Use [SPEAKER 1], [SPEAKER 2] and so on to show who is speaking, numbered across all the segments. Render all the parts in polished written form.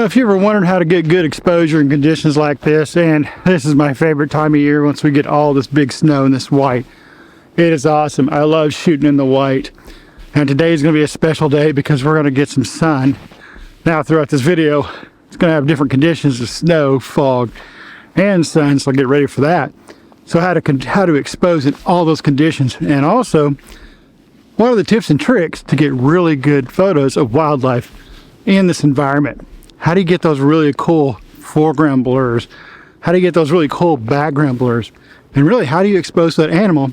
[SPEAKER 1] if you ever wondered how to get good exposure in conditions like this, and this is my favorite time of year once we get all this big snow and this white. It is awesome. I love shooting in the white. And today is going to be a special day because we're going to get some sun. Now throughout this video, it's going to have different conditions of snow, fog, and sun, so I'll get ready for that. So how to expose in all those conditions, and also what are the tips and tricks to get really good photos of wildlife in this environment? How do you get those really cool foreground blurs? How do you get those really cool background blurs? And really, how do you expose that animal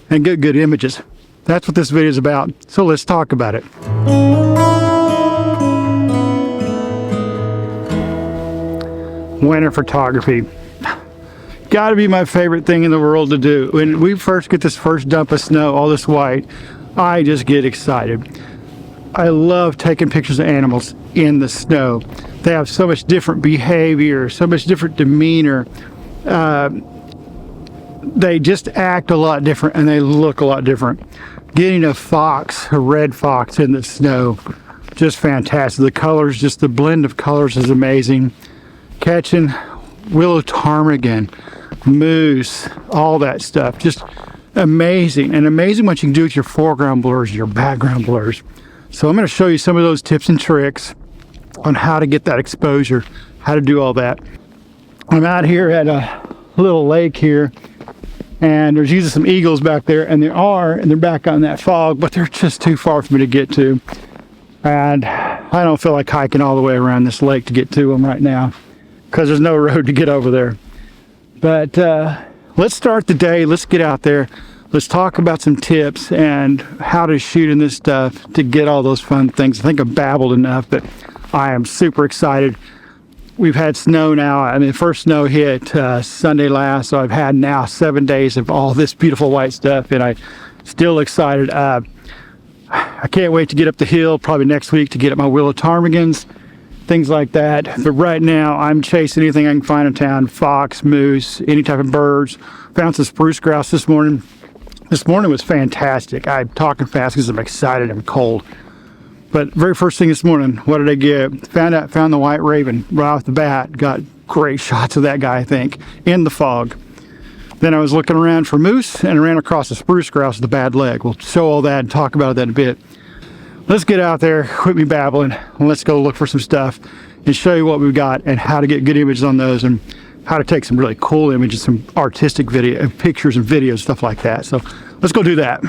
[SPEAKER 1] and get good images? That's what this video is about. So let's talk about it. Winter photography. Gotta be my favorite thing in the world to do. When we first get this first dump of snow, all this white, I just get excited. I love taking pictures of animals in the snow. They have so much different behavior, so much different demeanor. They just act a lot different and they look a lot different. Getting a fox, a red fox in the snow, just fantastic. The colors, just the blend of colors is amazing. Catching willow ptarmigan, moose, all that stuff, just amazing. And amazing what you can do with your foreground blurs, your background blurs. So I'm going to show you some of those tips and tricks on how to get that exposure, how to do all that. I'm out here at a little lake here, and there's usually some eagles back there, and they're back on that fog, but they're just too far for me to get to. And I don't feel like hiking all the way around this lake to get to them right now, because there's no road to get over there. But let's start the day. Let's get out there. Let's talk about some tips and how to shoot in this stuff to get all those fun things. I think I've babbled enough, but I am super excited. We've had snow now. I mean, the first snow hit Sunday last, so I've had now 7 days of all this beautiful white stuff, and I'm still excited. I can't wait to get up the hill probably next week to get at my willow ptarmigans, things like that. But right now I'm chasing anything I can find in town: fox, moose, any type of birds. Found some spruce grouse this morning. This morning was fantastic. I'm talking fast because I'm excited and cold. But very first thing this morning, what did I get? Found the white raven right off the bat. Got great shots of that guy, I think, in the fog. Then I was looking around for moose and I ran across a spruce grouse with a bad leg. We'll show all that and talk about that in a bit. Let's get out there, quit me babbling, and let's go look for some stuff and show you what we've got and how to get good images on those, and how to take some really cool images, some artistic video, pictures and videos, stuff like that. So let's go do that.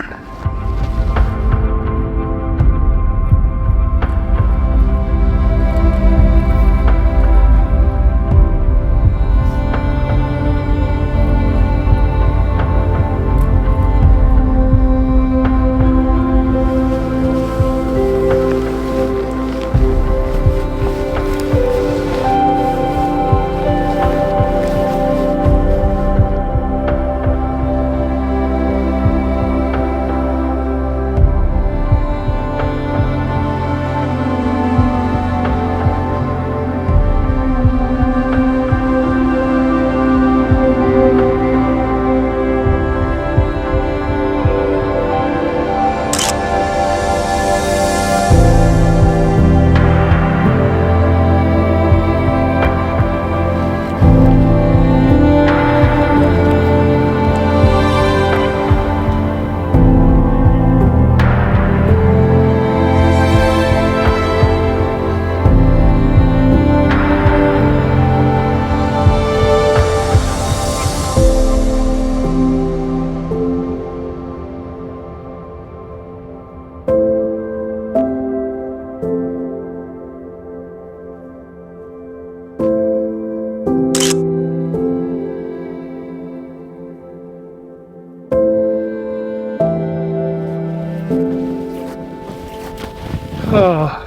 [SPEAKER 1] Oh,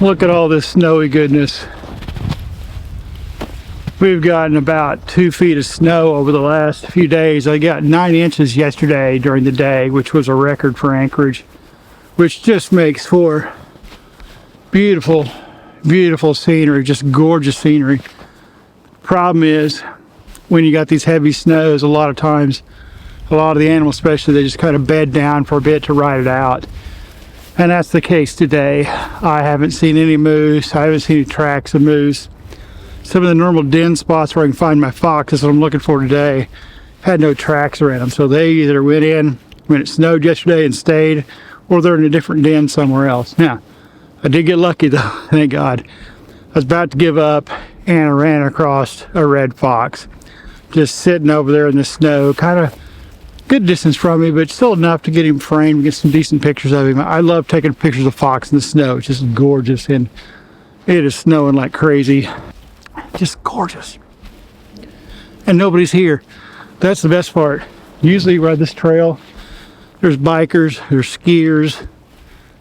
[SPEAKER 1] look at all this snowy goodness. We've gotten about 2 feet of snow over the last few days. I got 9 inches yesterday during the day, which was a record for Anchorage, which just makes for beautiful, beautiful scenery, just gorgeous scenery. Problem is, when you got these heavy snows, a lot of times, a lot of the animals especially, they just kind of bed down for a bit to ride it out. And that's the case today. I haven't seen any moose. I haven't seen any tracks of moose. Some of the normal den spots where I can find my fox, is what I'm looking for today, had no tracks around them. So they either went in when it snowed yesterday and stayed, or they're in a different den somewhere else. Now, I did get lucky though, thank God. I was about to give up and I ran across a red fox. Just sitting over there in the snow, kind of good distance from me, but still enough to get him framed, get some decent pictures of him. I love taking pictures of fox in the snow. It's just gorgeous, and it is snowing like crazy. Just gorgeous. And nobody's here. That's the best part. Usually right this trail, there's bikers, there's skiers,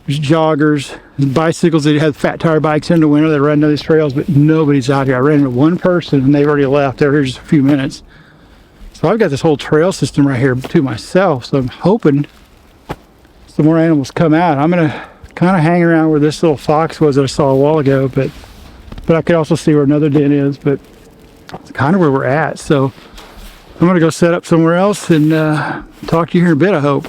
[SPEAKER 1] there's joggers, there's bicycles that have fat tire bikes in the winter that run down these trails, but nobody's out here. I ran into one person and they've already left. They're here just a few minutes. So I've got this whole trail system right here to myself. So I'm hoping some more animals come out. I'm gonna kind of hang around where this little fox was that I saw a while ago, but I could also see where another den is, but it's kind of where we're at. So I'm gonna go set up somewhere else and talk to you here in a bit, I hope.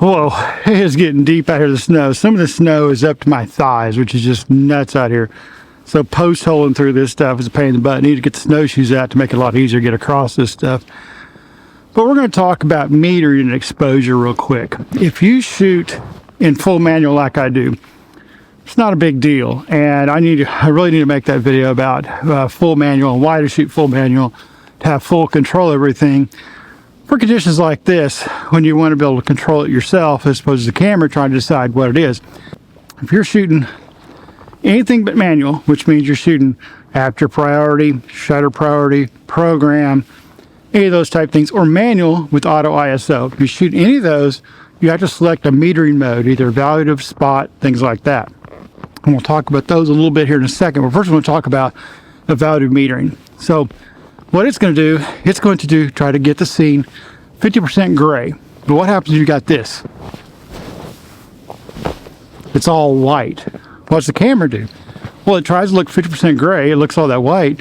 [SPEAKER 1] Whoa, it is getting deep out here in the snow. Some of the snow is up to my thighs, which is just nuts out here. So post holing through this stuff is a pain in the butt. I need to get the snowshoes out to make it a lot easier to get across this stuff. But we're going to talk about metering and exposure real quick. If you shoot in full manual like I do, it's not a big deal. And I really need to make that video about full manual and why to shoot full manual, to have full control of everything. For conditions like this, when you want to be able to control it yourself as opposed to the camera trying to decide what it is. If you're shooting anything but manual, which means you're shooting aperture priority, shutter priority, program, any of those type things, or manual with auto ISO. If you shoot any of those, you have to select a metering mode, either evaluative, spot, things like that. And we'll talk about those a little bit here in a second. But first we're going to talk about evaluative metering. So what it's going to do, try to get the scene 50% gray. But what happens if you got this? It's all white. What's the camera do? Well, it tries to look 50% gray. It looks all that white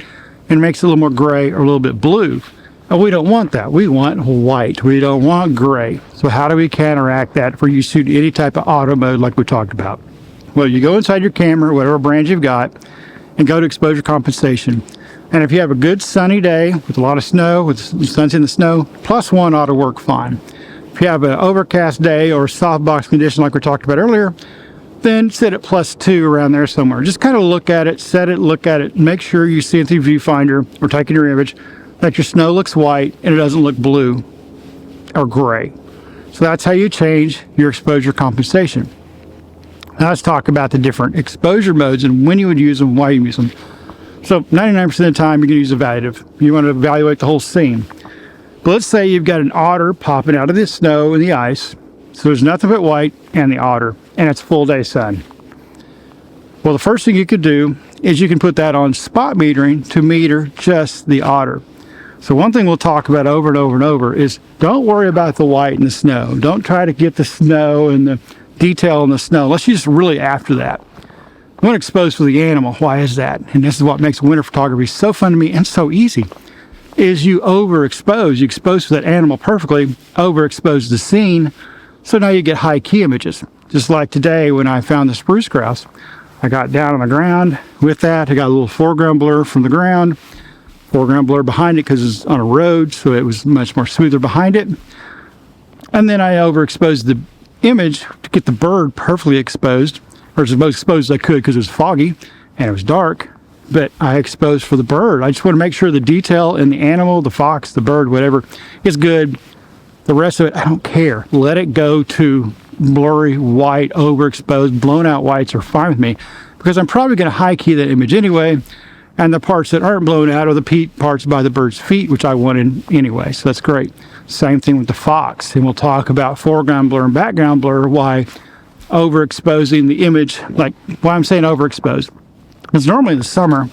[SPEAKER 1] and makes it a little more gray or a little bit blue. And we don't want that. We want white. We don't want gray. So how do we counteract that for you shoot any type of auto mode like we talked about? Well, you go inside your camera, whatever brand you've got, and go to exposure compensation. And if you have a good sunny day with a lot of snow, with the sun's in the snow, +1 ought to work fine. If you have an overcast day or softbox condition like we talked about earlier, then set it +2 around there somewhere. Just kind of look at it, set it, look at it, make sure you see it through viewfinder or taking your image that your snow looks white and it doesn't look blue or gray. So that's how you change your exposure compensation. Now let's talk about the different exposure modes and when you would use them, why you use them. So 99% of the time you're going to use evaluative. You want to evaluate the whole scene. But let's say you've got an otter popping out of the snow and the ice. So there's nothing but white and the otter, and it's full day sun. Well, the first thing you could do is you can put that on spot metering to meter just the otter. So one thing we'll talk about over and over and over is don't worry about the white and the snow. Don't try to get the snow and the detail in the snow. Let's just really after that. I want to expose for the animal. Why is that? And this is what makes winter photography so fun to me and so easy. Is you overexpose. You expose for that animal perfectly, overexpose the scene, so now you get high key images. Just like today when I found the spruce grouse. I got down on the ground with that. I got a little foreground blur from the ground, foreground blur behind it because it's on a road, so it was much more smoother behind it. And then I overexposed the image to get the bird perfectly exposed, or as most exposed as I could because it was foggy and it was dark. But I exposed for the bird. I just want to make sure the detail in the animal, the fox, the bird, whatever, is good. The rest of it, I don't care. Let it go to blurry, white, overexposed, blown out whites are fine with me because I'm probably going to high key that image anyway. And the parts that aren't blown out are the parts by the bird's feet, which I wanted anyway. So that's great. Same thing with the fox. And we'll talk about foreground blur and background blur, why overexposing the image, like why I'm saying overexposed. Because normally in the summer,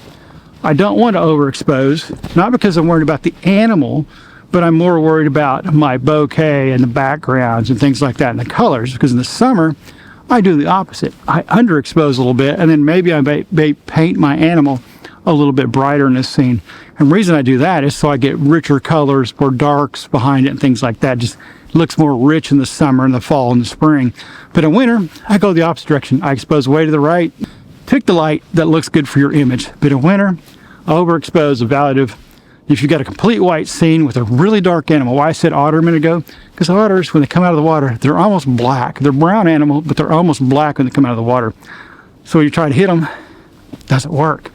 [SPEAKER 1] I don't want to overexpose, not because I'm worried about the animal, but I'm more worried about my bokeh and the backgrounds and things like that and the colors. Because in the summer, I do the opposite. I underexpose a little bit, and then maybe I may paint my animal a little bit brighter in this scene. And the reason I do that is so I get richer colors, more darks behind it and things like that. Just looks more rich in the summer and the fall and the spring. But in winter, I go the opposite direction. I expose way to the right. Pick the light that looks good for your image. But in winter, overexpose, evaluative. If you've got a complete white scene with a really dark animal, why I said otter a minute ago, because otters, when they come out of the water, they're almost black. They're brown animal, but they're almost black when they come out of the water. So when you try to hit them, it doesn't work.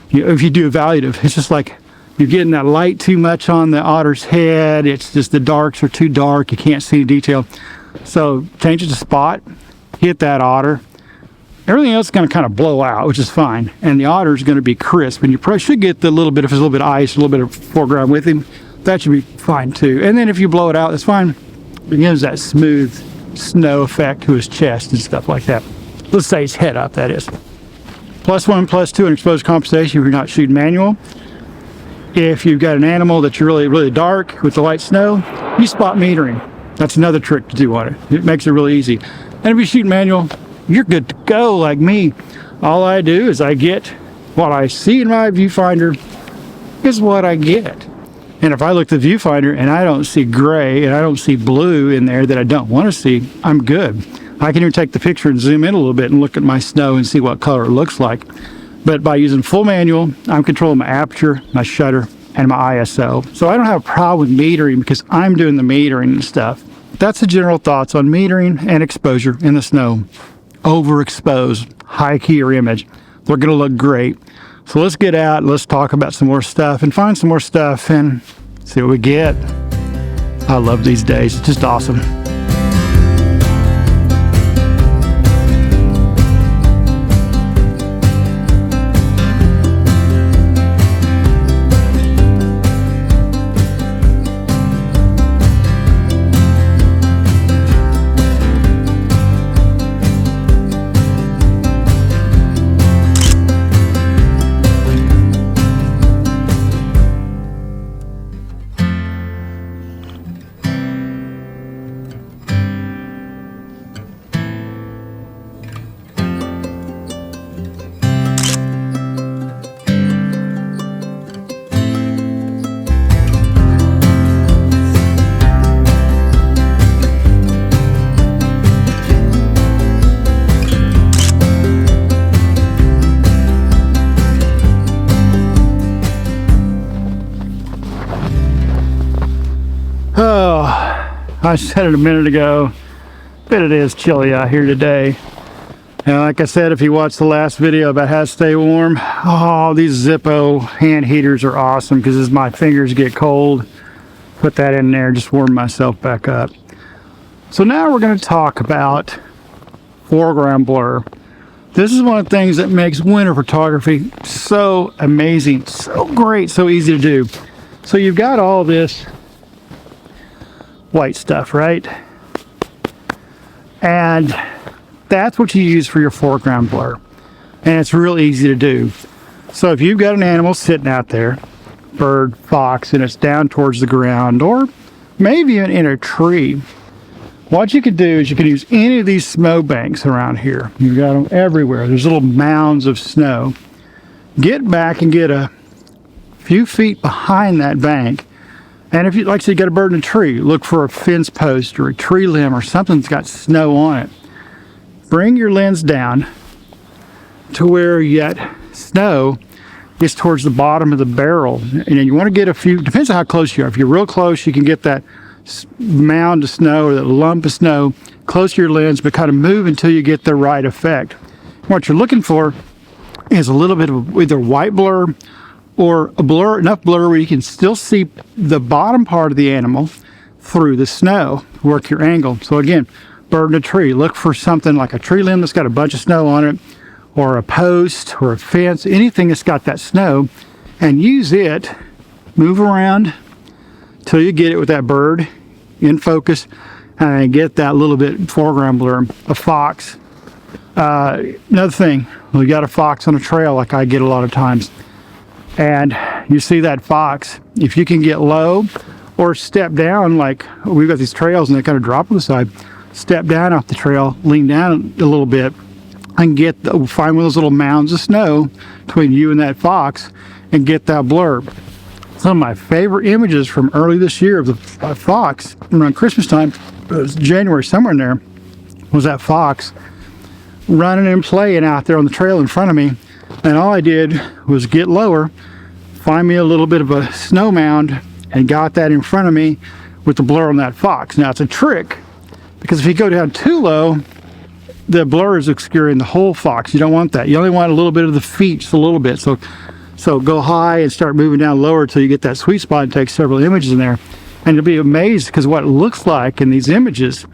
[SPEAKER 1] If you do evaluative, it's just like you're getting that light too much on the otter's head. It's just the darks are too dark. You can't see the detail. So change it to spot, hit that otter. Everything else is going to kind of blow out, which is fine. And the otter is going to be crisp. And you probably should get the little bit, if there's a little bit of ice, a little bit of foreground with him. That should be fine too. And then if you blow it out, that's fine. It gives that smooth snow effect to his chest and stuff like that. Let's say his head up, that is. +1, +2 in exposure compensation if you're not shooting manual. If you've got an animal that's really, really dark with the light snow, you spot metering. That's another trick to do on it. It makes it really easy. And if you shoot manual, you're good to go like me. All I do is I get what I see in my viewfinder is what I get. And if I look at the viewfinder and I don't see gray and I don't see blue in there that I don't want to see, I'm good. I can even take the picture and zoom in a little bit and look at my snow and see what color it looks like. But by using full manual, I'm controlling my aperture, my shutter, and my ISO. So I don't have a problem with metering because I'm doing the metering and stuff. That's the general thoughts on metering and exposure in the snow. Overexpose, high key your image. They're going to look great. So let's get out, let's talk about some more stuff and find some more stuff and see what we get. I love these days. It's just awesome. Oh, I said it a minute ago, but it is chilly out here today. And like I said, if you watched the last video about how to stay warm, oh, these Zippo hand heaters are awesome because as my fingers get cold, put that in there, just warm myself back up. So now we're going to talk about foreground blur. This is one of the things that makes winter photography so amazing, so great, so easy to do. So you've got all this white stuff, right? And that's what you use for your foreground blur. And it's real easy to do. So if you've got an animal sitting out there, bird, fox, and it's down towards the ground, or maybe even in a tree, what you can do is you can use any of these snow banks around here. You've got them everywhere. There's little mounds of snow. Get back and get a few feet behind that bank. And if you, like I said, you got a bird in a tree, look for a fence post or a tree limb or something that's got snow on it. Bring your lens down to where yet snow is towards the bottom of the barrel. And you want to get a few, depends on how close you are. If you're real close, you can get that mound of snow or that lump of snow close to your lens, but kind of move until you get the right effect. What you're looking for is a little bit of either white blur or a blur, enough blur where you can still see the bottom part of the animal through the snow. Work your angle. So again, bird in a tree, look for something like a tree limb that's got a bunch of snow on it, or a post or a fence, anything that's got that snow, and use it, move around till you get it with that bird in focus and get that little bit foreground blur. A fox, another thing, we got a fox on a trail like I get a lot of times, and you see that fox, if you can get low or step down, like we've got these trails and they kind of drop on the side, step down off the trail, lean down a little bit, and find one of those little mounds of snow between you and that fox and get that blur. Some of my favorite images from early this year of the fox around Christmas time, it was January, somewhere in there, was that fox running and playing out there on the trail in front of me. And all I did was get lower, find me a little bit of a snow mound, and got that in front of me with the blur on that fox. Now it's a trick, because if you go down too low, the blur is obscuring the whole fox. You don't want that. You only want a little bit of the feet, just a little bit. So go high and start moving down lower until you get that sweet spot and take several images in there. And you'll be amazed, because what it looks like in these images,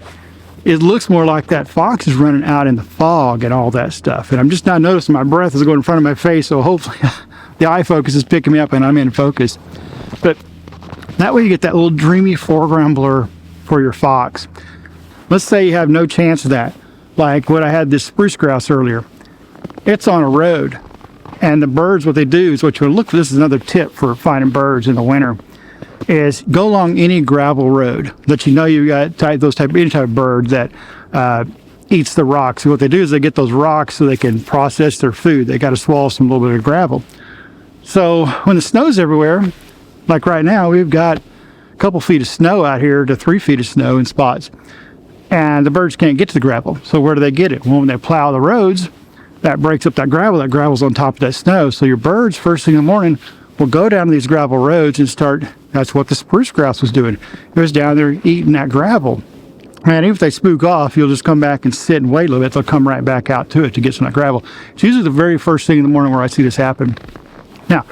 [SPEAKER 1] it looks more like that fox is running out in the fog and all that stuff. And I'm just not noticing my breath is going in front of my face, so hopefully the eye focus is picking me up and I'm in focus. But that way you get that little dreamy foreground blur for your fox. Let's say you have no chance of that. Like what I had this spruce grouse earlier. It's on a road. And the birds, what they do is what you look for. This is another tip for finding birds in the winter, is go along any gravel road that you know you got any type of bird that eats the rocks. So what they do is they get those rocks so they can process their food. They got to swallow some little bit of gravel. So when the snow's everywhere, like right now, we've got a couple feet of snow out here to 3 feet of snow in spots, and the birds can't get to the gravel. So where do they get it? Well, when they plow the roads, that breaks up that gravel. That gravel's on top of that snow. So your birds, first thing in the morning, will go down to these gravel roads and start. That's what the spruce grouse was doing. It was down there eating that gravel. And even if they spook off, you'll just come back and sit and wait a little bit. They'll come right back out to it to get some of that gravel. It's usually the very first thing in the morning where I see this happen. Now,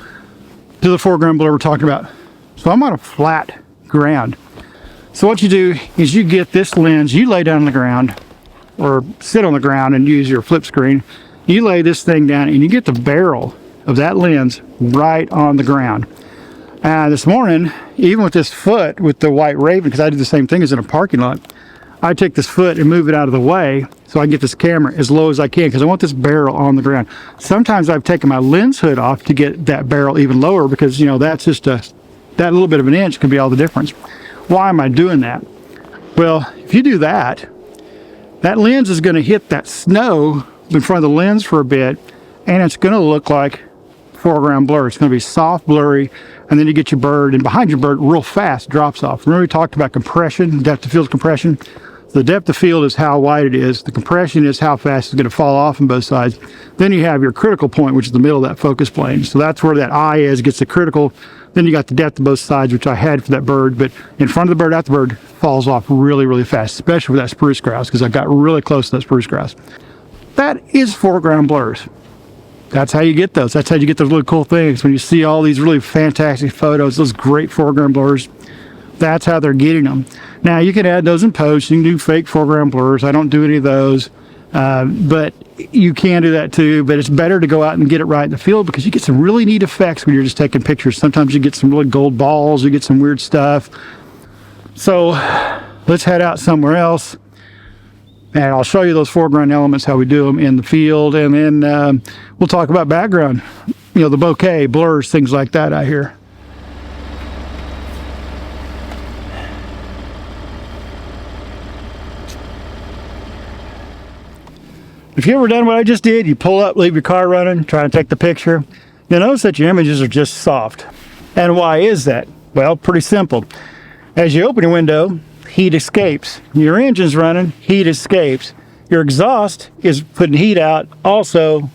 [SPEAKER 1] to the foreground blur we're talking about. So I'm on a flat ground. So what you do is you get this lens, you lay down on the ground, or sit on the ground and use your flip screen. You lay this thing down and you get the barrel of that lens right on the ground. And this morning, even with this foot, with the white raven, because I do the same thing as in a parking lot, I take this foot and move it out of the way so I can get this camera as low as I can, because I want this barrel on the ground. Sometimes I've taken my lens hood off to get that barrel even lower, because you know that's just that little bit of an inch can be all the difference. Why am I doing that? Well, if you do that, that lens is going to hit that snow in front of the lens for a bit, and it's going to look like foreground blur. It's going to be soft, blurry, and then you get your bird, and behind your bird real fast drops off. Remember we talked about compression, depth of field compression? The depth of field is how wide it is. The compression is how fast it's going to fall off on both sides. Then you have your critical point, which is the middle of that focus plane. So that's where that eye is, gets the critical Then you got the depth of both sides, which I had for that bird, but in front of the bird, after the bird, falls off really, really fast, especially with that spruce grouse, because I got really close to that spruce grouse. That is foreground blurs. That's how you get those. That's how you get those really cool things. When you see all these really fantastic photos, those great foreground blurs, that's how they're getting them. Now, you can add those in post. You can do fake foreground blurs. I don't do any of those. But you can do that too, but it's better to go out and get it right in the field, because you get some really neat effects when you're just taking pictures. Sometimes you get some really gold balls, you get some weird stuff. So let's head out somewhere else, and I'll show you those foreground elements, how we do them in the field, and then we'll talk about background, you know, the bokeh, blurs, things like that out here. If you've ever done what I just did, you pull up, leave your car running, try to take the picture, you'll notice that your images are just soft. And why is that? Well, pretty simple. As you open your window, heat escapes. Your engine's running, heat escapes. Your exhaust is putting heat out, also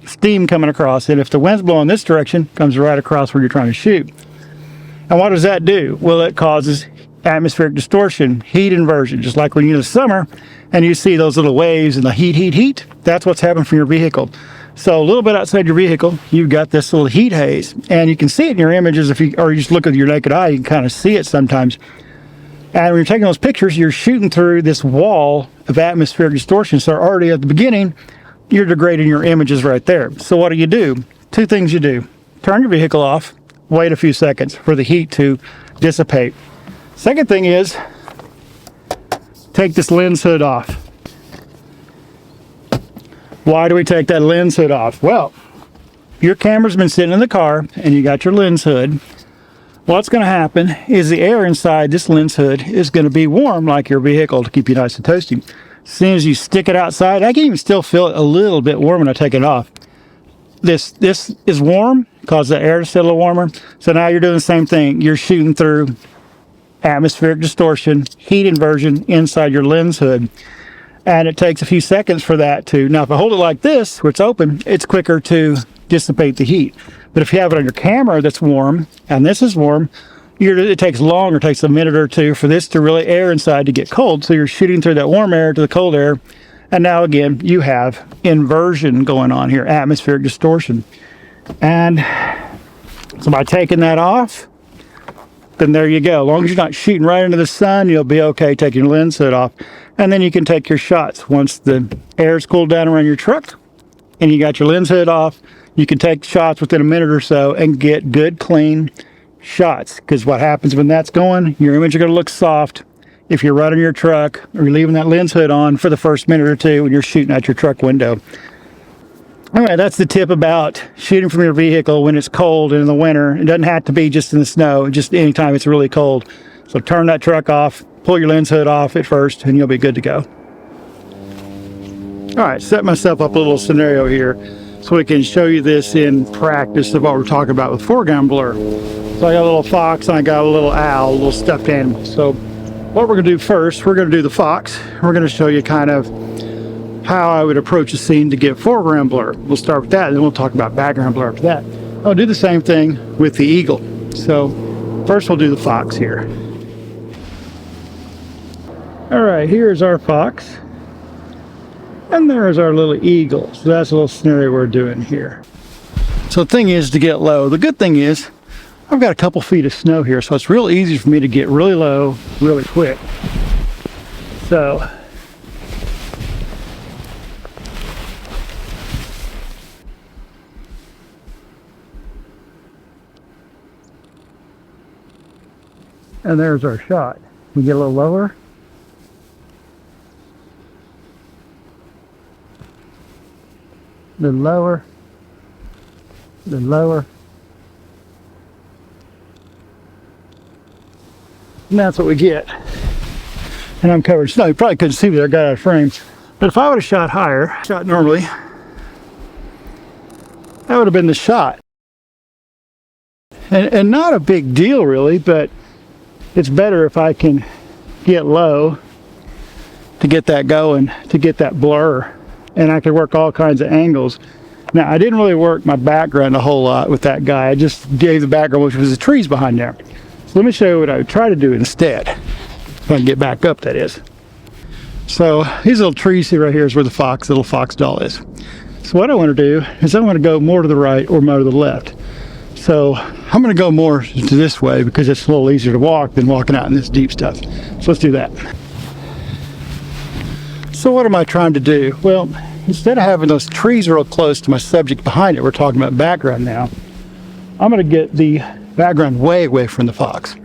[SPEAKER 1] steam coming across. And if the wind's blowing this direction, it comes right across where you're trying to shoot. And what does that do? Well, it causes atmospheric distortion, heat inversion, just like when you're in the summer and you see those little waves and the heat, that's what's happening from your vehicle. So a little bit outside your vehicle, you've got this little heat haze, and you can see it in your images or you just look with your naked eye, you can kind of see it sometimes. And when you're taking those pictures, you're shooting through this wall of atmospheric distortion. So already at the beginning, you're degrading your images right there. So what do? Two things you do. Turn your vehicle off, wait a few seconds for the heat to dissipate. Second thing is, take this lens hood off. Why do we take that lens hood off? Well, your camera's been sitting in the car and you got your lens hood. What's going to happen is the air inside this lens hood is going to be warm like your vehicle to keep you nice and toasty. As soon as you stick it outside, I can even still feel it a little bit warm when I take it off. This is warm, causes the air to stay a little warmer. So now you're doing the same thing. You're shooting through atmospheric distortion, heat inversion inside your lens hood. And it takes a few seconds for that to, now if I hold it like this, where it's open, it's quicker to dissipate the heat. But if you have it on your camera that's warm, and this is warm, it takes longer, it takes a minute or two for this to really air inside to get cold. So you're shooting through that warm air to the cold air. And now again, you have inversion going on here, atmospheric distortion. And so by taking that off, then there you go. As long as you're not shooting right into the sun, you'll be okay taking your lens hood off. And then you can take your shots. Once the air's cooled down around your truck and you got your lens hood off, you can take shots within a minute or so and get good, clean shots. Because what happens when that's going, your image is going to look soft if you're running your truck or you're leaving that lens hood on for the first minute or two when you're shooting out your truck window. All right, that's the tip about shooting from your vehicle when it's cold and in the winter. It doesn't have to be just in the snow, just anytime it's really cold. So turn that truck off, pull your lens hood off at first, and you'll be good to go. All right, set myself up a little scenario here so we can show you this in practice of what we're talking about with foreground blur. So I got a little fox and I got a little owl, a little stuffed animal. So what we're gonna do first, we're gonna do the fox. We're gonna show you kind of how I would approach a scene to get foreground blur. We'll start with that, and then we'll talk about background blur after that. I'll do the same thing with the eagle. So first we'll do the fox here. All right, here's our fox. And there's our little eagle. So that's a little scenario we're doing here. So the thing is to get low. The good thing is I've got a couple feet of snow here, so it's real easy for me to get really low really quick. So and there's our shot. We get a little lower. Then lower. Then lower. And that's what we get. And I'm covered in snow. You probably couldn't see me there, I got out of frame. But if I would have shot higher, shot normally, that would have been the shot. And not a big deal really, but it's better if I can get low to get that going, to get that blur. And I can work all kinds of angles. Now, I didn't really work my background a whole lot with that guy. I just gave the background, which was the trees behind there. So let me show you what I would try to do instead. If I can get back up, that is. So these little trees right here is where the little fox doll is. So what I want to do is I want to go more to the right or more to the left. So I'm going to go more to this way because it's a little easier to walk than walking out in this deep stuff. So let's do that. So what am I trying to do? Well, instead of having those trees real close to my subject behind it, we're talking about background now, I'm going to get the background way away from the fox.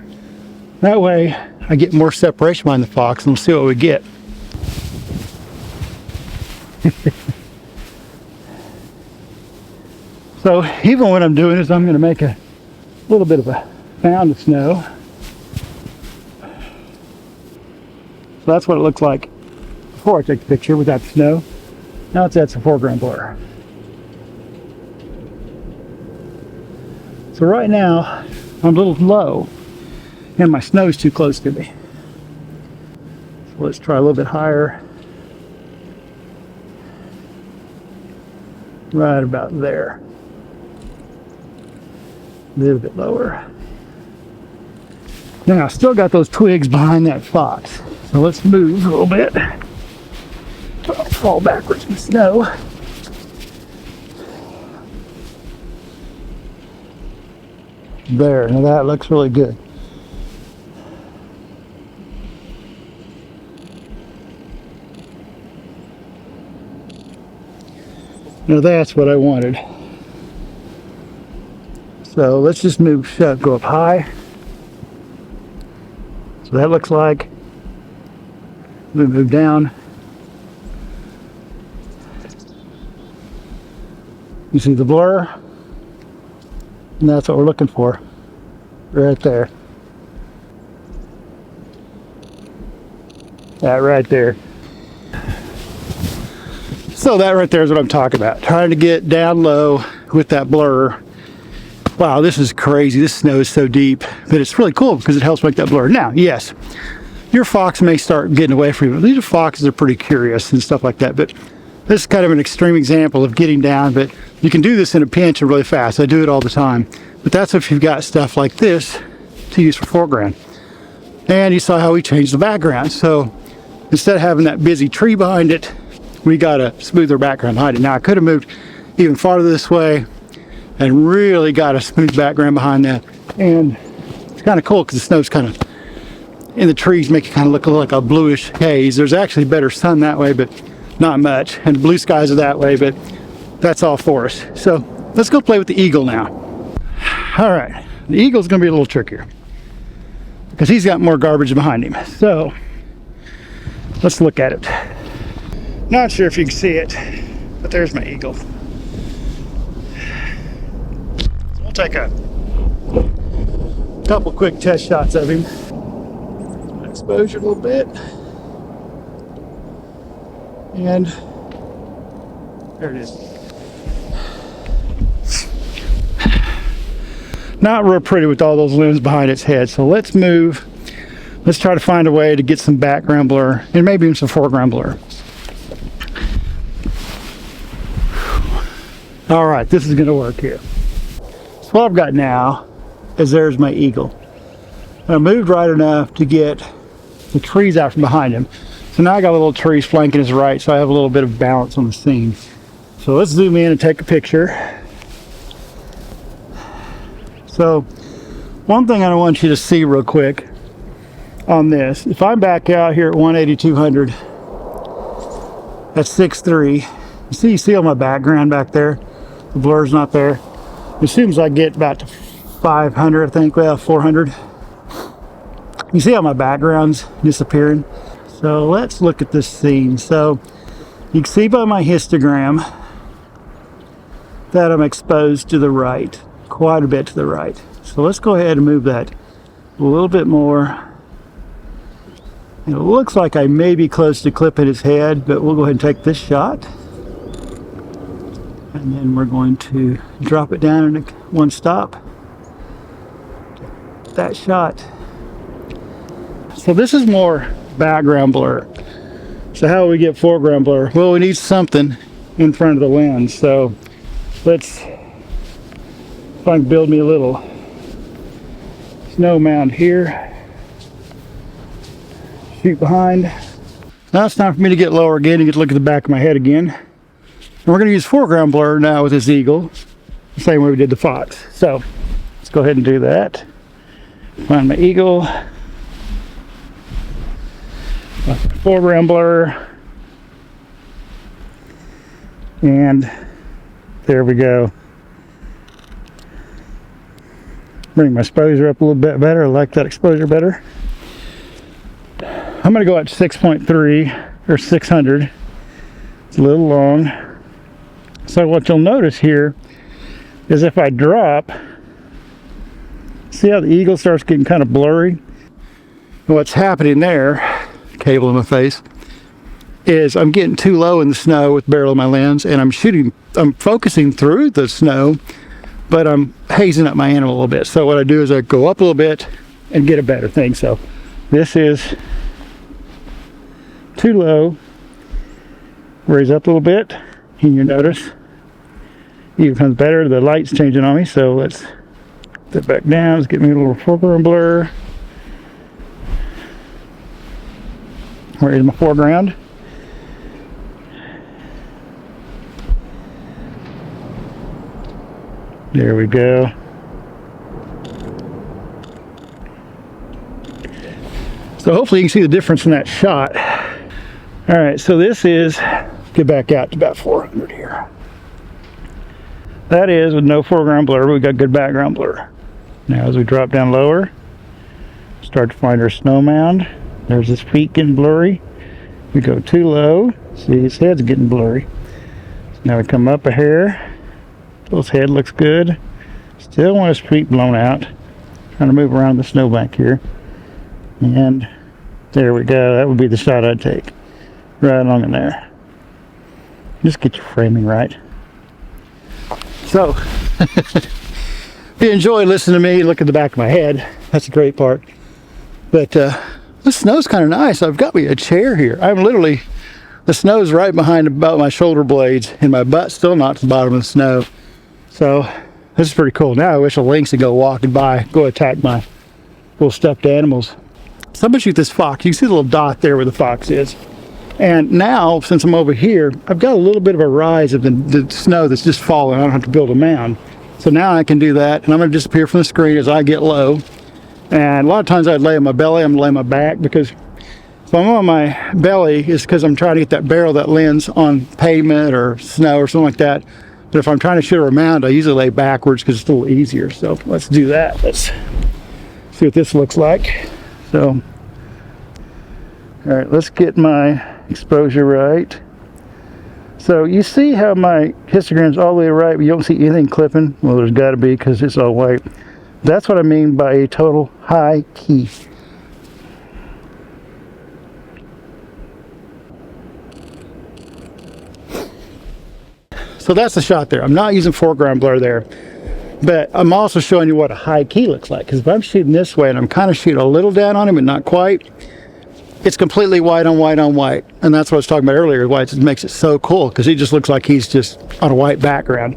[SPEAKER 1] That way I get more separation behind the fox, and we'll see what we get. So even what I'm doing is I'm going to make a little bit of a mound of snow. So that's what it looks like before I take the picture without the snow. Now it's at some foreground blur. So right now I'm a little low and my snow's too close to me. So let's try a little bit higher. Right about there. A little bit lower. Now I still got those twigs behind that fox. So let's move a little bit. I'll fall backwards in the snow. There, now that looks really good. Now that's what I wanted. So let's just move, go up high. So that looks like. We move down. You see the blur? And that's what we're looking for. Right there. That right there. So that right there is what I'm talking about. Trying to get down low with that blur. Wow, this is crazy. This snow is so deep, but it's really cool because it helps make that blur. Now, yes, your fox may start getting away from you. These are foxes are pretty curious and stuff like that, but this is kind of an extreme example of getting down, but you can do this in a pinch and really fast. I do it all the time. But that's if you've got stuff like this to use for foreground. And you saw how we changed the background. So instead of having that busy tree behind it, we got a smoother background behind it. Now I could have moved even farther this way and really got a smooth background behind that. And it's kind of cool because the snow's kind of in the trees, make it kind of look like a bluish haze. There's actually better sun that way, but not much. And blue skies are that way, but that's all forest. So let's go play with the eagle now. All right, the eagle's gonna be a little trickier because he's got more garbage behind him. So let's look at it. Not sure if you can see it, but there's my eagle. So we'll take a couple quick test shots of him. Exposure a little bit. And there it is. Not real pretty with all those limbs behind its head. So let's move. Let's try to find a way to get some background blur and maybe even some foreground blur. All right, this is going to work here. So what I've got now is there's my eagle. I moved right enough to get the trees out from behind him. So now I got a little trees flanking his right, so I have a little bit of balance on the scene. So let's zoom in and take a picture. So one thing I want you to see real quick on this, if I'm back out here at 180-200, that's 6.3. You see on my background back there, the blur's not there. As soon as I get about to 500, I think, well, 400, you see how my background's disappearing. So let's look at this scene. So you can see by my histogram that I'm exposed to the right, quite a bit to the right. So let's go ahead and move that a little bit more. It looks like I may be close to clipping his head, but we'll go ahead and take this shot. And then we're going to drop it down in one stop. That shot. So this is more background blur. So how do we get foreground blur? Well, we need something in front of the lens. So Let's see if I can build me a little snow mound here. Shoot behind. Now it's time for me to get lower again and get to look at the back of my head again. And we're going to use foreground blur now with this eagle, the same way we did the fox. So let's go ahead and do that. Find my eagle. Foreground blur. And there we go. Bring my exposure up a little bit better. I like that exposure better. I'm going to go at 6.3 or 600. It's a little long. So what you'll notice here is if I drop, see how the eagle starts getting kind of blurry? What's happening there, cable in my face, is I'm getting too low in the snow with the barrel of my lens, and I'm focusing through the snow, but I'm hazing up my animal a little bit. So what I do is I go up a little bit and get a better thing. So this is too low. Raise up a little bit, and you notice it becomes better. The light's changing on me, so let's step back down. Let's get me a little foreground blur. Where is my foreground? There we go. So hopefully you can see the difference in that shot. All right, so this is, get back out to about 400 here. That is with no foreground blur, but we got good background blur. Now as we drop down lower, start to find our snow mound. There's his feet getting blurry. We go too low, see his head's getting blurry. Now we come up a hair. His head looks good. Still want his feet blown out. Trying to move around the snowbank here. And there we go. That would be the shot I'd take. Right along in there. Just get your framing right. So, if you enjoy listening to me look at the back of my head, that's the great part. But the snow's kind of nice. I've got me a chair here. I'm literally, the snow's right behind about my shoulder blades, and my butt's still not to the bottom of the snow. So this is pretty cool. Now I wish a lynx would go walking by, go attack my little stuffed animals. So I'm gonna shoot this fox. You can see the little dot there where the fox is. And now, since I'm over here, I've got a little bit of a rise of the snow that's just falling. I don't have to build a mound. So now I can do that, and I'm gonna disappear from the screen as I get low. And a lot of times I'd lay on my belly, I'm gonna lay on my back, because if I'm on my belly, it's because I'm trying to get that barrel, that lens on pavement or snow or something like that. But if I'm trying to shoot a mound, I usually lay backwards because it's a little easier. So let's do that. Let's see what this looks like. So, all right, let's get my exposure right. So you see how my histogram's all the way right, but you don't see anything clipping? Well, there's got to be, because it's all white. That's what I mean by a total high key. So that's the shot there. I'm not using foreground blur there, but I'm also showing you what a high key looks like. Because if I'm shooting this way and I'm kind of shooting a little down on him, but not quite, it's completely white on white on white. And that's what I was talking about earlier, why it makes it so cool, because he just looks like he's just on a white background.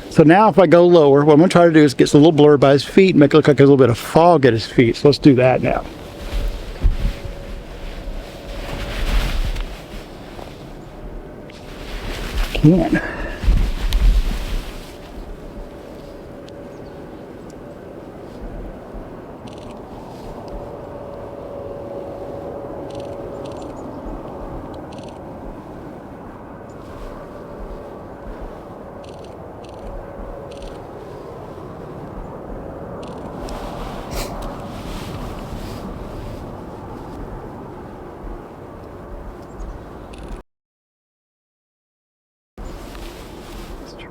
[SPEAKER 1] So now if I go lower, what I'm going to try to do is get a little blurred by his feet and make it look like there's a little bit of fog at his feet. So let's do that now. Can.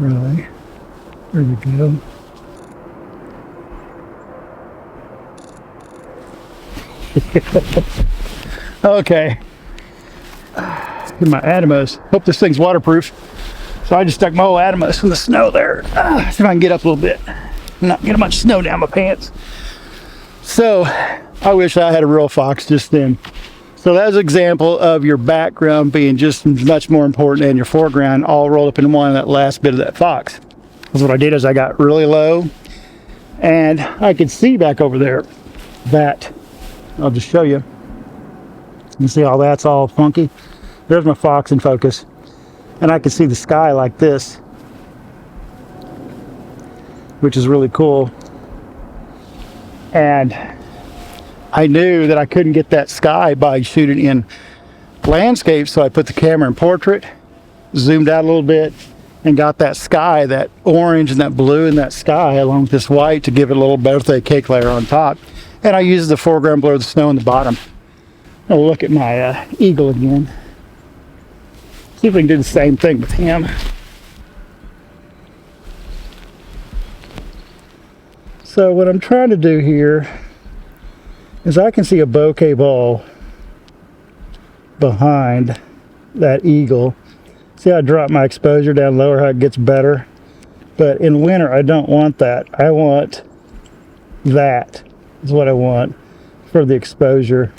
[SPEAKER 1] Right. There we go. Okay. Get my Atomos. Hope this thing's waterproof. So I just stuck my whole Atomos in the snow there. See if I can get up a little bit. Not get a bunch of snow down my pants. So I wish I had a real fox just then. So that's an example of your background being just much more important than your foreground all rolled up in one, that last bit of that fox. That's what I did, is I got really low, and I could see back over there that, I'll just show you. You see how that's all funky? There's my fox in focus. And I can see the sky like this, which is really cool. And I knew that I couldn't get that sky by shooting in landscape, so I put the camera in portrait, zoomed out a little bit, and got that sky, that orange and that blue in that sky, along with this white, to give it a little birthday cake layer on top. And I used the foreground blur of the snow in the bottom. I'll look at my eagle again. See if we can do the same thing with him. So what I'm trying to do here is I can see a bokeh ball behind that eagle. See how I drop my exposure down lower, how it gets better? But in winter, I don't want that. I want that is what I want for the exposure.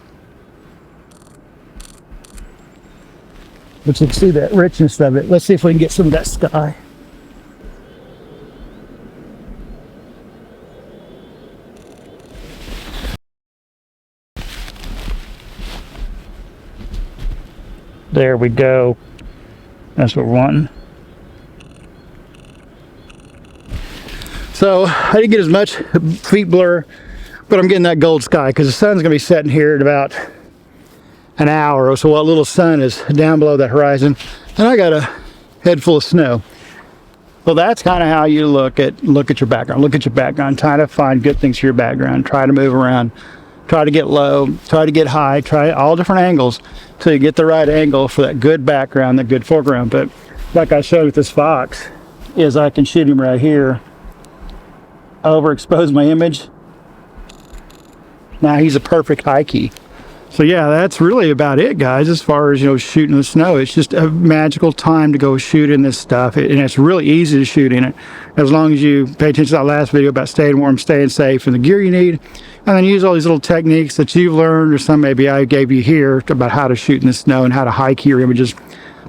[SPEAKER 1] But you can see that richness of it. Let's see if we can get some of that sky. There we go. That's what we're wanting. So I didn't get as much feet blur, but I'm getting that gold sky because the sun's going to be setting here in about an hour or so. While a little sun is down below that horizon, and I got a head full of snow. Well, that's kind of how you look at your background. Look at your background. Try to find good things for your background. Try to move around. Try to get low. Try to get high. Try all different angles till you get the right angle for that good background, that good foreground. But like I showed with this fox, is I can shoot him right here, overexpose my image. Now he's a perfect high key. So yeah, that's really about it, guys, as far as, shooting in the snow. It's just a magical time to go shoot in this stuff, and it's really easy to shoot in it, as long as you pay attention to that last video about staying warm, staying safe, and the gear you need, and then use all these little techniques that you've learned, or some maybe I gave you here, about how to shoot in the snow and how to high key your images,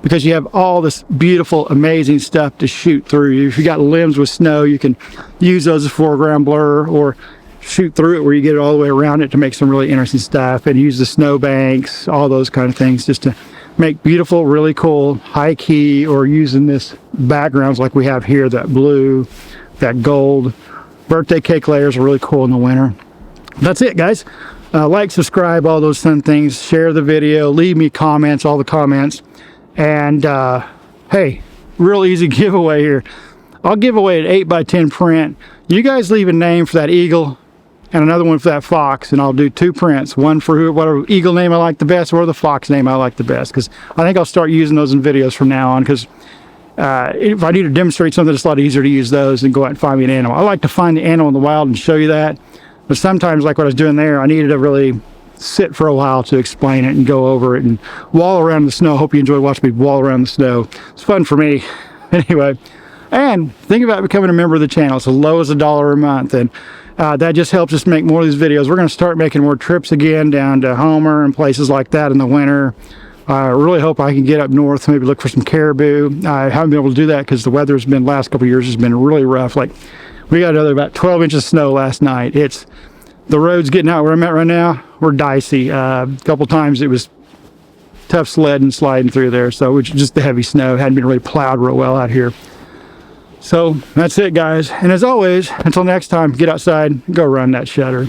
[SPEAKER 1] because you have all this beautiful, amazing stuff to shoot through. If you got limbs with snow, you can use those as foreground blur, or shoot through it where you get it all the way around it to make some really interesting stuff, and use the snow banks, all those kind of things, just to make beautiful, really cool high key, or using this backgrounds like we have here, that blue, that gold. Birthday cake layers are really cool in the winter. That's it, guys. Like, subscribe, all those fun things. Share the video, leave me comments, all the comments. And hey, real easy giveaway here. I'll give away an 8x10 print. You guys leave a name for that eagle and another one for that fox, and I'll do 2 prints, one for whatever eagle name I like the best, or the fox name I like the best, because I think I'll start using those in videos from now on, because if I need to demonstrate something, it's a lot easier to use those than go out and find me an animal. I like to find the animal in the wild and show you that, but sometimes, like what I was doing there, I needed to really sit for a while to explain it and go over it and wall around the snow. Hope you enjoy watching me wall around the snow. It's fun for me. Anyway, and think about becoming a member of the channel. It's as low as $1 a month, and that just helps us make more of these videos. We're going to start making more trips again down to Homer and places like that in the winter. I really hope I can get up north, maybe look for some caribou. I haven't been able to do that because the weather has been, last couple of years has been really rough. Like, we got another about 12 inches of snow last night. It's, the roads getting out where I'm at right now, we're dicey. A couple times it was tough sledding, sliding through there. So it's just the heavy snow. Hadn't been really plowed real well out here. So that's it, guys. And as always, until next time, get outside, go run that shutter.